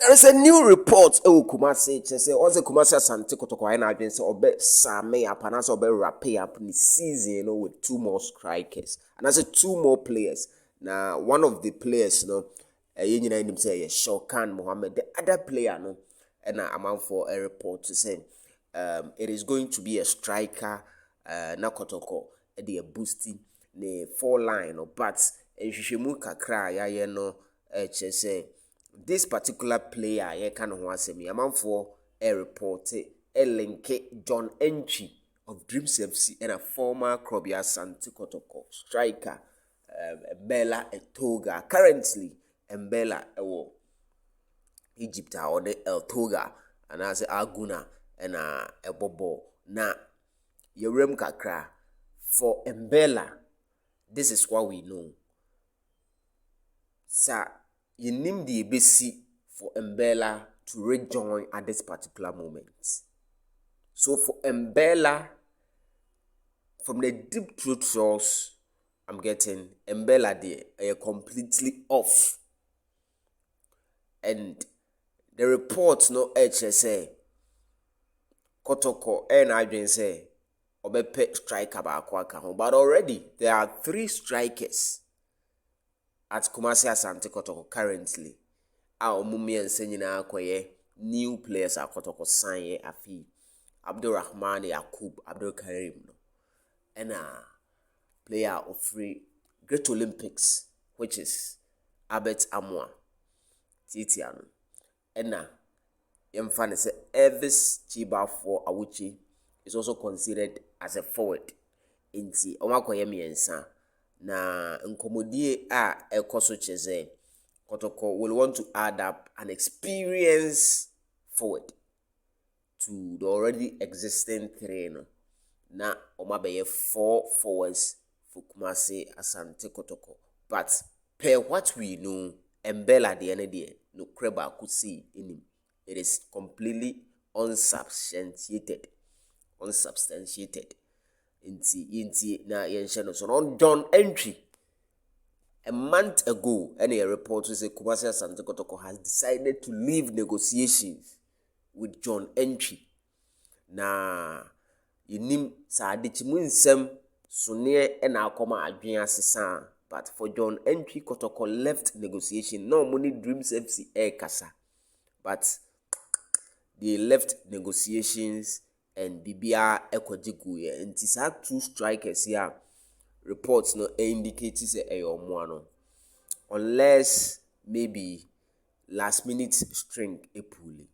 There is a new report. Oh, Kumasi, say also Kumasi Asante Kotoko and I've been so obe Same up and also obe Rape up in the season, with 2 more strikers and as 2 more players. Now, one of the players, you know, him say Shokan Mohammed. The other player, and I'm out for a report to say, it is going to be a striker, na Kotoko, the boosting the 4 line, but Shishimu Kakra, ya no, say. This particular player, I can say me. I'm for a report, a link John Antwi of Dreams FC and a former Krobia Asante Kotoko striker, Mbella Etouga. Currently, Mbella Egypt or the Etouga and as Aguna and a Bobo. Na Yerem Kakra for Mbella. This is what we know, sir. You name the ABC for Mbella to rejoin at this particular moment. So for Mbella, from the deep truth source, I'm getting Mbella there completely off. And the reports no HSA Kotoko and I been say Obepe striker but already there are 3 strikers at Kumasi Asante Kotoko currently. Mummy and Senina Koye, new players are Kotoko Sanye Afi, Abdul Rahman Yakub, Abdul Karim, and a player of 3 Great Olympics, which is Abet Amwa, Titian, and Yemfane say Elvis Chiba for Awuchi is also considered as a forward. Inti Omakoye Miensa. Na nkomodie a ekoso cheze Kotoko will want to add up an experience forward to the already existing 3 na omabeye 4 forwards for Kumasi Asante Kotoko. But per what we know, Mbella the end no creba could see in him. It is completely unsubstantiated. Inti na yensheno so on John Antwi a month ago any report to say Kumasi Asante Kotoko has decided to leave negotiations with John Antwi. Na yinim sa adichimu nsem so ne na akoma adwen asesa, but for John Antwi Kotoko left negotiation. No money Dreams FC kasa, but they left negotiations and Bibia Ekwajigu and tisa 2 strikers here. Reports no indicate say moano, unless maybe last minute string a pulley.